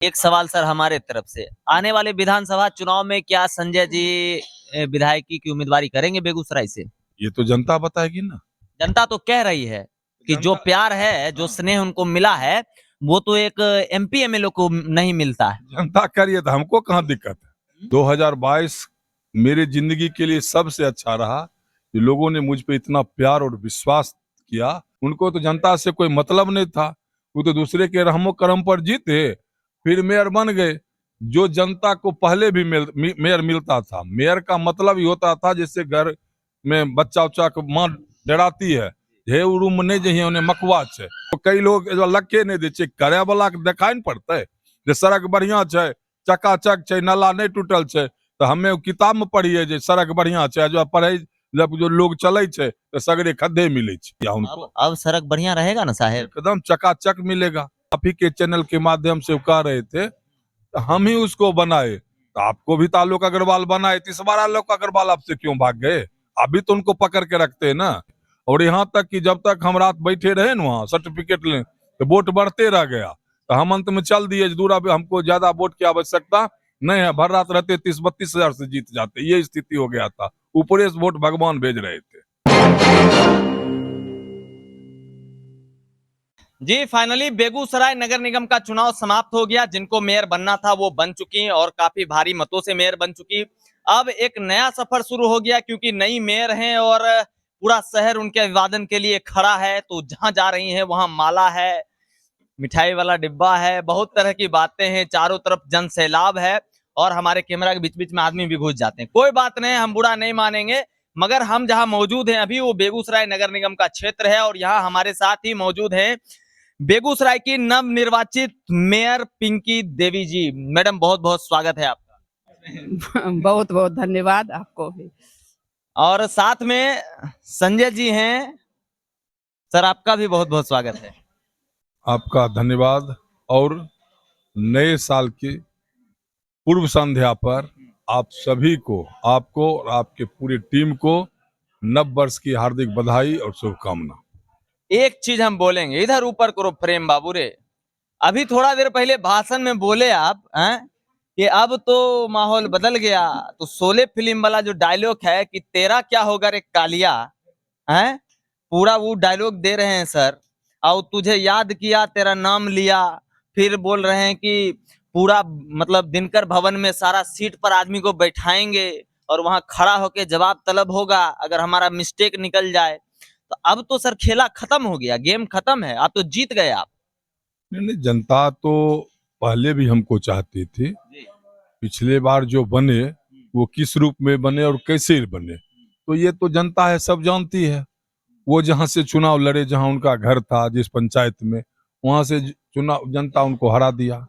एक सवाल सर हमारे तरफ से, आने वाले विधानसभा चुनाव में क्या संजय जी विधायकी की उम्मीदवारी करेंगे बेगूसराय से? ये तो जनता बताएगी ना। जनता तो कह रही है कि जो प्यार है, जो स्नेह उनको मिला है, वो तो एक एमपी एमएलए को नहीं मिलता है। जनता करिए तो हमको कहाँ दिक्कत है। 2022 मेरी जिंदगी के लिए सबसे अच्छा रहा कि लोगों ने मुझ पे इतना प्यार और विश्वास किया। उनको तो जनता से कोई मतलब नहीं था, वो तो दूसरे के रहमो करम पर जीते, फिर मेयर बन गए। जो जनता को पहले भी मेयर मिलता था, मेयर का मतलब ही होता था जैसे घर में बच्चा उच्चा को माँ डराती है, हे रूम नहीं जही उन्हें मकवा छे। तो कई लोग लखे नहीं दे करे वाला के देखाई न पड़ते जे सड़क बढ़िया छे, चकाचक छे, नाला नहीं टूटल छे, तो हमें किताब में पढ़िए जे सड़क बढ़िया छे, जो पढ़े जब जो लोग चले छे तो सगरे खड्डे मिले छे। या उनको अब सड़क बढ़िया रहेगा ना साहेब? एकदम चकाचक मिलेगा। आप ही के चैनल के माध्यम से कह रहे थे, तो हम ही उसको बनाए। तो आपको भी ताल्लुक अग्रवाल बनाए, तो इस बार आलोक अग्रवाल आपसे क्यों भाग गए? अभी तो उनको पकड़ के रखते हैं ना। और यहाँ तक कि जब तक हम रात बैठे रहे ना वहाँ सर्टिफिकेट लें, तो वोट बढ़ते रह गया। तो हम अंत में चल दिए दूर, अभी हमको ज्यादा वोट की आवश्यकता नहीं है, भर रात रहते 30-32 हजार से जीत जाते। ये स्थिति हो गया था, ऊपर से वोट भगवान भेज रहे थे। जी, फाइनली बेगूसराय नगर निगम का चुनाव समाप्त हो गया। जिनको मेयर बनना था वो बन चुकी और काफी भारी मतों से मेयर बन चुकी। अब एक नया सफर शुरू हो गया क्योंकि नई मेयर हैं और पूरा शहर उनके अभिवादन के लिए खड़ा है। तो जहां जा रही हैं वहां माला है, मिठाई वाला डिब्बा है, बहुत तरह की बातें हैं, चारों तरफ जन सैलाब है और हमारे कैमरा के बीच बीच में आदमी भी घुस जाते हैं। कोई बात नहीं, हम बुरा नहीं मानेंगे, मगर हम जहां मौजूद हैं अभी वो बेगूसराय नगर निगम का क्षेत्र है और यहाँ हमारे साथ ही मौजूद है बेगूसराय की नव निर्वाचित मेयर पिंकी देवी जी। मैडम बहुत बहुत स्वागत है आपका। बहुत बहुत धन्यवाद आपको भी। और साथ में संजय जी हैं, सर आपका भी बहुत बहुत स्वागत है। आपका धन्यवाद। और नए साल की पूर्व संध्या पर आप सभी को, आपको और आपके पूरी टीम को नव वर्ष की हार्दिक बधाई और शुभकामना। एक चीज हम बोलेंगे, इधर ऊपर करो फ्रेम बाबू रे। अभी थोड़ा देर पहले भाषण में बोले आप हैं कि अब तो माहौल बदल गया। तो शोले फिल्म वाला जो डायलॉग है कि तेरा क्या होगा रे कालिया, हैं, पूरा वो डायलॉग दे रहे हैं सर। और तुझे याद किया, तेरा नाम लिया, फिर बोल रहे हैं कि पूरा मतलब दिनकर भवन में सारा सीट पर आदमी को बैठाएंगे और वहां खड़ा होके जवाब तलब होगा अगर हमारा मिस्टेक निकल जाए। तो अब तो सर खेला खत्म हो गया, गेम खत्म है, आप तो जीत गए आप। नहीं, जनता तो पहले भी हमको चाहती थी। पिछले बार जो बने वो किस रूप में बने और कैसे बने, तो ये तो जनता है, सब जानती है। वो जहां से चुनाव लड़े, जहां उनका घर था, जिस पंचायत में, वहां से चुनाव जनता उनको हरा दिया।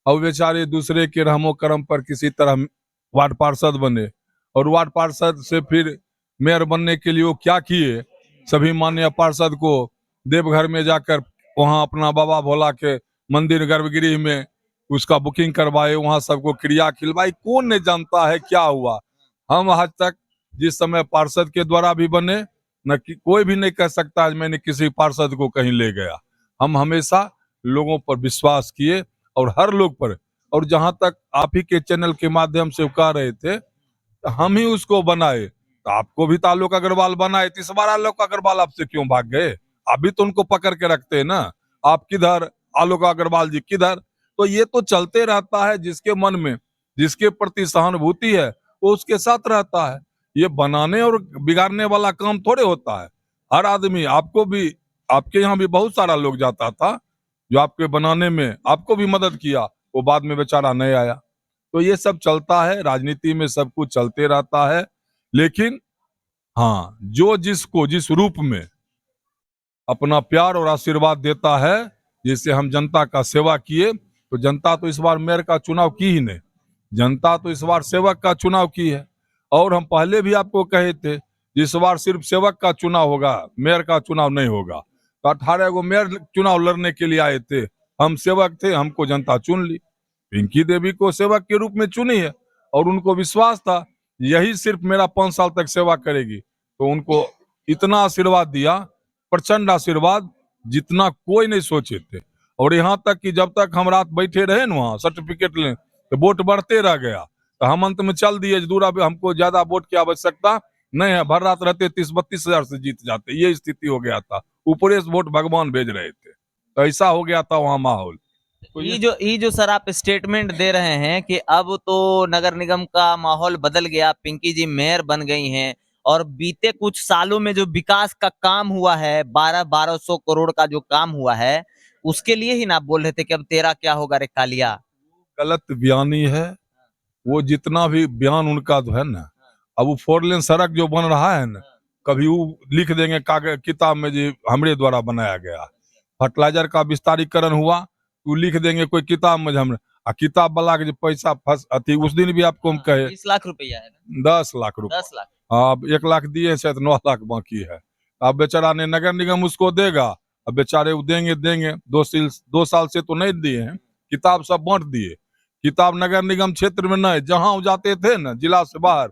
और बेचारे दूसरे के रहमो करम पर किसी तरह वार्ड पार्षद बने, और वार्ड पार्षद से फिर मेयर बनने के लिए वो क्या किए, सभी माननीय पार्षद को देवघर में जाकर वहां अपना बाबा भोला के मंदिर गर्भगृह में उसका बुकिंग करवाए, वहां सबको क्रिया खिलवाई। कौन नहीं जानता है क्या हुआ। हम आज तक जिस समय पार्षद के द्वारा भी बने, न कि कोई भी नहीं कह सकता है मैंने किसी पार्षद को कहीं ले गया। हम हमेशा लोगों पर विश्वास किए और हर लोग पर। और जहां तक आप ही के चैनल के माध्यम से कह रहे थे, तो हम ही उसको बनाए। तो आपको भी ताल्लुक अग्रवाल बनाए, तो इस बार आलोक अग्रवाल आपसे क्यों भाग गए? अभी तो उनको पकड़ के रखते हैं ना। आप किधर, आलोक अग्रवाल जी किधर? तो ये तो चलते रहता है, जिसके मन में जिसके प्रति सहानुभूति है वो उसके साथ रहता है। ये बनाने और बिगाड़ने वाला काम थोड़े होता है। हर आदमी, आपको भी, आपके यहाँ भी बहुत सारा लोग जाता था जो आपके बनाने में आपको भी मदद किया, वो बाद में बेचारा नहीं आया। तो ये सब चलता है, राजनीति में सब कुछ चलते रहता है। लेकिन हाँ, जो जिसको जिस रूप में अपना प्यार और आशीर्वाद देता है, जैसे हम जनता का सेवा किए, तो जनता तो इस बार मेयर का चुनाव की ही नहीं, जनता तो इस बार सेवक का चुनाव की है। और हम पहले भी आपको कहे थे इस बार सिर्फ सेवक का चुनाव होगा, मेयर का चुनाव नहीं होगा। तो 18 गो मेयर चुनाव लड़ने के लिए आए थे, हम सेवक थे, हमको जनता चुन ली, पिंकी देवी को सेवक के रूप में चुनी है। और उनको विश्वास था यही सिर्फ मेरा 5 साल तक सेवा करेगी, तो उनको इतना आशीर्वाद दिया, प्रचंड आशीर्वाद, जितना कोई नहीं सोचे थे। और यहाँ तक कि जब तक हम रात बैठे रहे ना वहाँ सर्टिफिकेट लें तो वोट बढ़ते रह गया। तो हम अंत में चल दिए दूरा पे, हमको ज्यादा वोट की आवश्यकता नहीं है, भर रात रहते 30-32 हजार से जीत जाते, ये स्थिति हो गया था। ऊपरे से वोट भगवान भेज रहे थे, तो ऐसा हो गया था वहाँ माहौल। तो ये जो सर आप स्टेटमेंट दे रहे हैं कि अब तो नगर निगम का माहौल बदल गया, पिंकी जी मेयर बन गई हैं और बीते कुछ सालों में जो विकास का काम हुआ है 1200 करोड़ का जो काम हुआ है उसके लिए ही ना आप बोल रहे थे कि अब तेरा क्या होगा रे कालिया। गलत बयानी है वो, जितना भी बयान उनका तो है ना। अब वो 4 लेन सड़क जो बन रहा है ना, कभी वो लिख देंगे कागज किताब में जी हमरे द्वारा बनाया गया। फर्टिलाइजर का विस्तारीकरण हुआ वो लिख देंगे कोई किताब में हम, किताब वाला के जो पैसा फंस अति, उस दिन भी आपको हम कहे 20 लाख रुपया है ना? 10 लाख रुपए। 10 लाख। अब 1 लाख दिए शायद 9 लाख बाकी है। अब बेचारा ने नगर निगम उसको देगा, अब बेचारे वो देंगे 2 साल से तो नहीं दिए हैं, किताब सब बांट दिए। किताब नगर निगम क्षेत्र में नहीं, जहां वो जाते थे ना जिला से बाहर,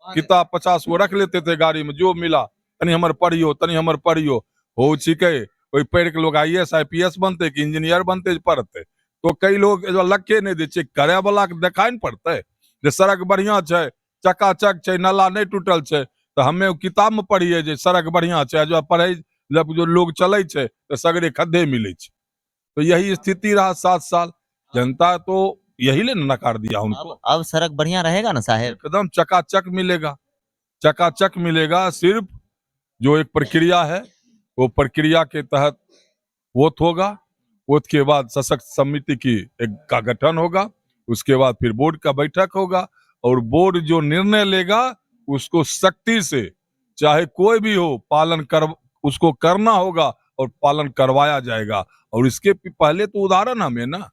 किताब 50 को रख लेते थे गाड़ी में, जो मिला तनी हमर पढ़ियो तनी हमर पढ़ियो। हो छिके कोई पढ़ के लोग IAS IPS बनते कि इंजीनियर बनते पढ़ते, तो कई लोग लगे नहीं दे चेक करे वाला के देखाई न पड़ते जे सड़क बढ़िया छै, चकाचक छै, नाला नहीं टूटल छै, तो हमें किताब में पढ़िए जे सड़क बढ़िया छै, जो पढ़े जब जो लोग चले छै तो सगरे खड्डे मिले छै। तो यही स्थिति रहा 7 साल, जनता तो यही ले नकार दिया उनको। अब सड़क बढ़िया रहेगा ना साहेब? एकदम चकाचक मिलेगा, चकाचक मिलेगा। सिर्फ जो एक प्रक्रिया है वो प्रक्रिया के तहत वोट होगा, वोट के बाद सशक्त समिति की एक का गठन होगा, उसके बाद फिर बोर्ड का बैठक होगा और बोर्ड जो निर्णय लेगा उसको सख्ती से चाहे कोई भी हो पालन कर उसको करना होगा और पालन करवाया जाएगा। और इसके पहले तो उदाहरण हमें ना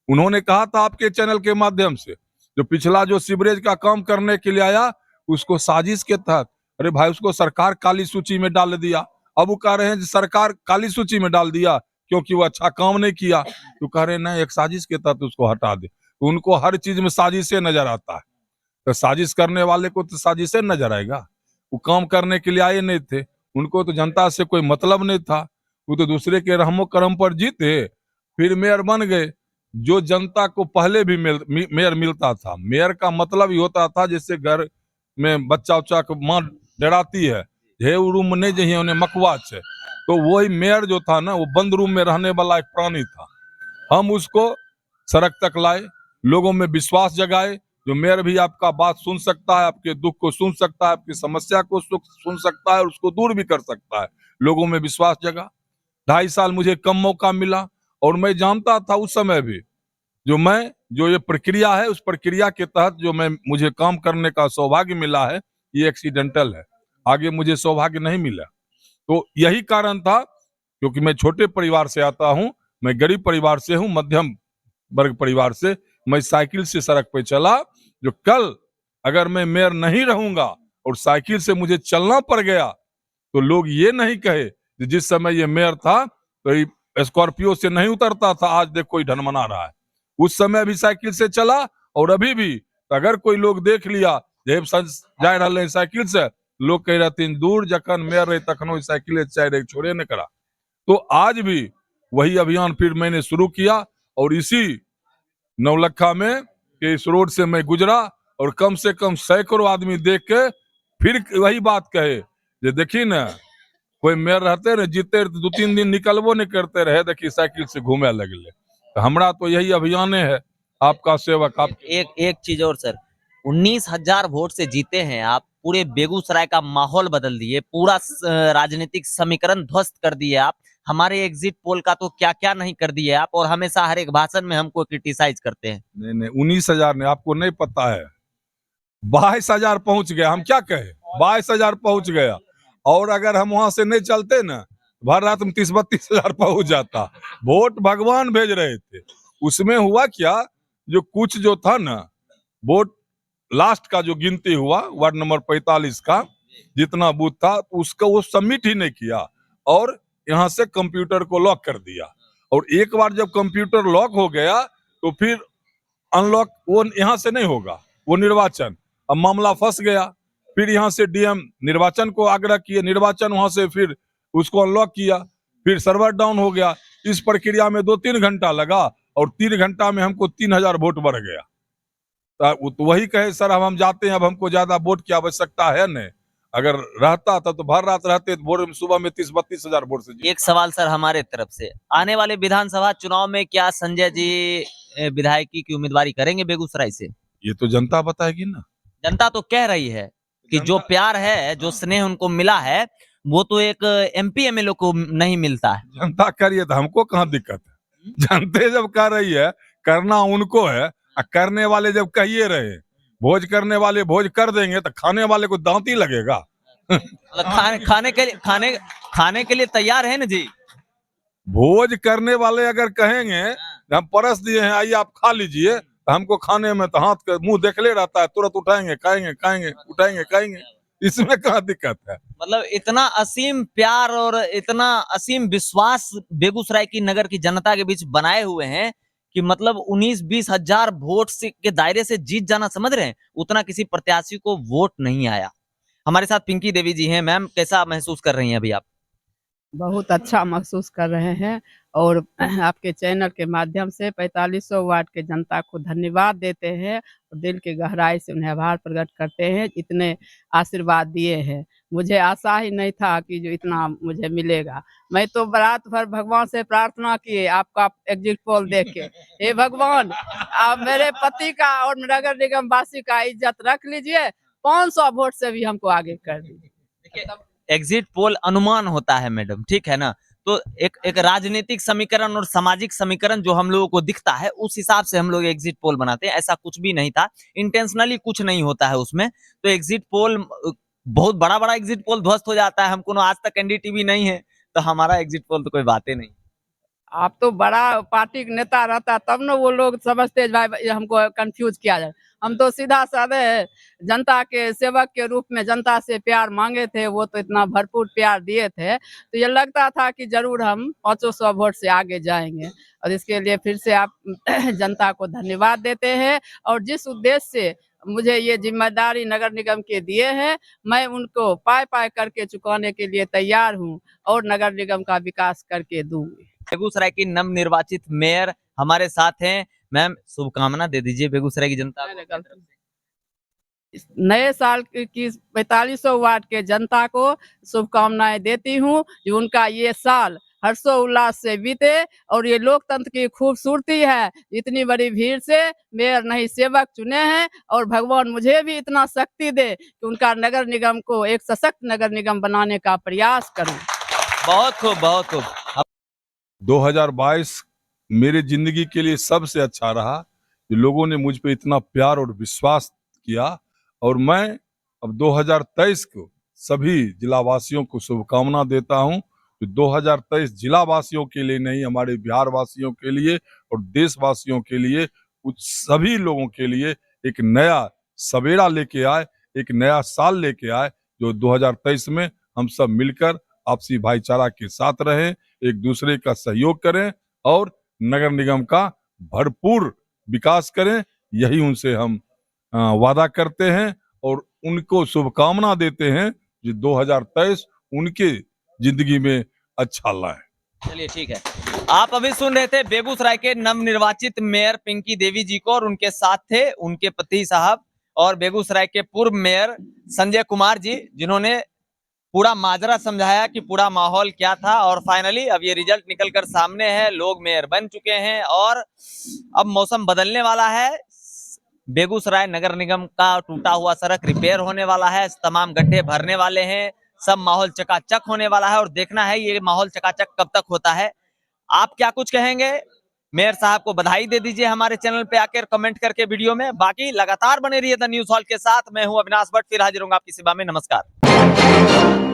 उन्होंने कहा था आपके चैनल के माध्यम से, जो पिछला जो सीवरेज का काम करने के लिए आया उसको साजिश के तहत, अरे भाई उसको सरकार काली सूची में डाल दिया। अब वो कह रहे हैं सरकार काली सूची में डाल दिया क्योंकि वो अच्छा काम नहीं किया, तो कह रहे नहीं एक साजिश के तहत उसको हटा दे। तो उनको हर चीज में साजिशें नजर आता है, तो साजिश करने वाले को तो साजिशें नजर आएगा। वो काम करने के लिए आए नहीं थे, उनको तो जनता से कोई मतलब नहीं था, वो तो दूसरे के रहमो करम पर जीते फिर मेयर बन गए। जो जनता को पहले भी मेयर मिलता था, मेयर का मतलब ही होता था जैसे घर में बच्चा उच्चा को माँ डराती है, हे रूम में नहीं जही उन्हें मकवाच है, तो वही मेयर जो था ना वो बंद रूम में रहने वाला एक प्राणी था। हम उसको सड़क तक लाए, लोगों में विश्वास जगाए, जो मेयर भी आपका बात सुन सकता है, आपके दुख को सुन सकता है, आपकी समस्या को सुन सकता है और उसको दूर भी कर सकता है। लोगों में विश्वास जगा। 2.5 साल मुझे कम मौका मिला और मैं जानता था उस समय भी जो ये प्रक्रिया है उस प्रक्रिया के तहत जो मुझे काम करने का सौभाग्य मिला है ये एक्सीडेंटल है, आगे मुझे सौभाग्य नहीं मिला। तो यही कारण था, क्योंकि मैं छोटे परिवार से आता हूं, मैं गरीब परिवार से हूं, मध्यम वर्ग परिवार से, मैं साइकिल से सड़क पे चला। जो कल अगर मैं मेयर नहीं रहूंगा और साइकिल से मुझे चलना पड़ गया तो लोग ये नहीं कहे जिस समय ये मेयर था तो स्कॉर्पियो से नहीं उतरता था, आज देख कोई ढनमना रहा है। उस समय भी साइकिल से चला और अभी भी अगर कोई लोग देख लिया जा रहा है साइकिल से, लोग कह रहे दूर जखन मेयर रहे तखनो साइकिल चाहे छोड़े न करा। तो आज भी वही अभियान फिर मैंने शुरू किया और इसी नौलखा में कि इस रोड से मैं गुजरा और कम से कम सैकड़ों आदमी देख के फिर वही बात कहे जे देखी न कोई मेयर रहते रहे जीते 2-3 दिन निकलबो नहीं करते रहे, देखी साइकिल से घूमे लगले। तो हमरा तो यही अभियान है आपका सेवक। आप एक चीज और सर, 19,000 वोट से जीते हैं आप, पूरे बेगूसराय का माहौल बदल दिए, पूरा राजनीतिक समीकरण ध्वस्त कर दिए आप, हमारे एग्जिट पोल का तो क्या क्या नहीं कर दिए आप, और हमेशा हर एक भाषण में हमको क्रिटिसाइज करते हैं। नहीं 19,000 ने आपको नहीं पता है, 22,000 पहुंच गया। हम क्या कहे 22,000 पहुंच गया, और अगर हम वहां से नहीं चलते ना भर रात में 30-32 हजार पहुंच जाता। वोट भगवान भेज रहे थे। उसमें हुआ क्या, जो कुछ जो था ना वोट लास्ट का जो गिनती हुआ वार्ड नंबर 45 का जितना बूथ था उसका वो सबमिट ही नहीं किया और यहाँ से कंप्यूटर को लॉक कर दिया। और एक बार जब कंप्यूटर लॉक हो गया तो फिर अनलॉक वो यहाँ से नहीं होगा, वो निर्वाचन। अब मामला फंस गया, फिर यहाँ से डीएम निर्वाचन को आग्रह किए, निर्वाचन वहां से फिर उसको अनलॉक किया, फिर सर्वर डाउन हो गया। इस प्रक्रिया में 2-3 घंटा लगा और 3 घंटा में हमको 3000 वोट बढ़ गया। तो वही कहे सर अब हम जाते हैं, अब हमको ज्यादा वोट की आवश्यकता है नहीं। अगर रहता था तो भर रात रहते तो भोर सुबह में 30-32 हजार वोट से जीत। एक सवाल सर हमारे तरफ से, आने वाले विधानसभा चुनाव में क्या संजय जी विधायकी की उम्मीदवारी करेंगे बेगूसराय से? ये तो जनता बताएगी ना। जनता तो कह रही है कि जो प्यार है, जो स्नेह उनको मिला है, वो तो एक एमपी एमएलए को नहीं मिलता है। जनता करिए तो हमको कहाँ दिक्कत है। जनता जब कर रही है, करना उनको है, और करने वाले जब कहिए रहे भोज करने वाले भोज कर देंगे तो खाने वाले को दांत ही लगेगा। मतलब खाने के लिए तैयार है ना जी? भोज करने वाले अगर कहेंगे हम परस दिए हैं आइए आप खा लीजिए, तो हमको खाने में तो हाथ का मुंह देखले रहता है, तुरंत उठाएंगे खाएंगे खाएंगे उठाएंगे खाएंगे, इसमें कहाँ दिक्कत है। मतलब इतना असीम प्यार और इतना असीम विश्वास बेगूसराय की नगर की जनता के बीच बनाए हुए हैं कि मतलब 19-20 हजार वोट के दायरे से जीत जाना, समझ रहे हैं, उतना किसी प्रत्याशी को वोट नहीं आया। हमारे साथ पिंकी देवी जी हैं। मैम, कैसा महसूस कर रही हैं अभी आप? बहुत अच्छा महसूस कर रहे हैं और आपके चैनल के माध्यम से 4500 वार्ड के जनता को धन्यवाद देते हैं और दिल की गहराई से उन्हें आभार प्रकट करते हैं, इतने आशीर्वाद दिए हैं। मुझे आशा ही नहीं था कि जो इतना मुझे मिलेगा। मैं तो रात भर भगवान से प्रार्थना किए आपका एग्जिट पोल देख के, हे भगवान आप मेरे पति का और नगर निगम वासी का इज्जत रख लीजिए, 500 वोट से भी हमको आगे कर दीजिए। एग्जिट पोल अनुमान होता है मैडम, ठीक है ना? तो एक राजनीतिक समीकरण और सामाजिक समीकरण जो हम लोगों को दिखता है उस हिसाब से हम लोग एग्जिट पोल बनाते हैं। ऐसा कुछ भी नहीं था, इंटेंशनली कुछ नहीं होता है उसमें। तो एग्जिट पोल, बहुत बड़ा बड़ा एग्जिट पोल ध्वस्त हो जाता है। हमको आज तक एनडीटीवी नहीं है, तो हमारा एग्जिट पोल तो कोई बातें नहीं। आप तो बड़ा पार्टी का नेता रहता तब ना वो लोग समझते भाई हमको कंफ्यूज किया जाए। हम तो सीधा साधे जनता के सेवक के रूप में जनता से प्यार मांगे थे, वो तो इतना भरपूर प्यार दिए थे, तो ये लगता था कि जरूर हम 500 वोट से आगे जाएंगे। और इसके लिए फिर से आप जनता को धन्यवाद देते हैं और जिस उद्देश्य से मुझे ये जिम्मेदारी नगर निगम के दिए हैं, मैं उनको पाए पाए करके चुकाने के लिए तैयार हूँ और नगर निगम का विकास करके दूंगी। बेगूसराय की नवनिर्वाचित मेयर हमारे साथ हैं। मैम, शुभकामना दे दीजिए बेगूसराय की जनता को। नए साल की 4500 वार्ड के जनता को शुभकामनाएं देती हूँ कि उनका ये साल हर्षोल्लास से बीते और ये लोकतंत्र की खूबसूरती है। इतनी बड़ी भीड़ से मेयर नहीं सेवक चुने हैं और भगवान मुझे भी इतना शक्ति दे कि उनका नगर निगम को एक सशक्त नगर निगम बनाने का प्रयास करूं। बहुत खूब, बहुत खूब। 2022 मेरे जिंदगी के लिए सबसे अच्छा रहा। लोगों ने मुझ पे इतना प्यार और विश्वास किया और मैं अब 2023 को सभी जिलावासियों को शुभकामना देता हूं। 2023 जिलावासियों के लिए नहीं, हमारे बिहार वासियों के लिए और देशवासियों के लिए, कुछ सभी लोगों के लिए एक नया सवेरा लेके आए, एक नया साल लेके आए, जो 2023 में हम सब मिलकर आपसी भाईचारा के साथ रहें, एक दूसरे का सहयोग करें और नगर निगम का भरपूर विकास करें। यही उनसे हम वादा करते हैं और उनको शुभकामना देते हैं कि 2023 उनके जिंदगी में अच्छा लाए। चलिए, ठीक है। आप अभी सुन रहे थे बेगूसराय के नवनिर्वाचित मेयर पिंकी देवी जी को और उनके साथ थे उनके पति साहब और बेगूसराय के पूर्व मेयर संजय कुमार जी, जिन्होंने पूरा माजरा समझाया कि पूरा माहौल क्या था। और फाइनली अब ये रिजल्ट निकलकर सामने है, लोग मेयर बन चुके हैं और अब मौसम बदलने वाला है। बेगूसराय नगर निगम का टूटा हुआ सड़क रिपेयर होने वाला है, तमाम गड्ढे भरने वाले हैं, सब माहौल चकाचक होने वाला है और देखना है ये माहौल चकाचक कब तक होता है। आप क्या कुछ कहेंगे? मेयर साहब को बधाई दे दीजिए हमारे चैनल पे आकर कमेंट करके वीडियो में। बाकी लगातार बने रहिए द न्यूज़ हॉल के साथ। मैं हूं अविनाश भट्ट, फिर हाजिर होऊंगा आपकी सेवा में। नमस्कार।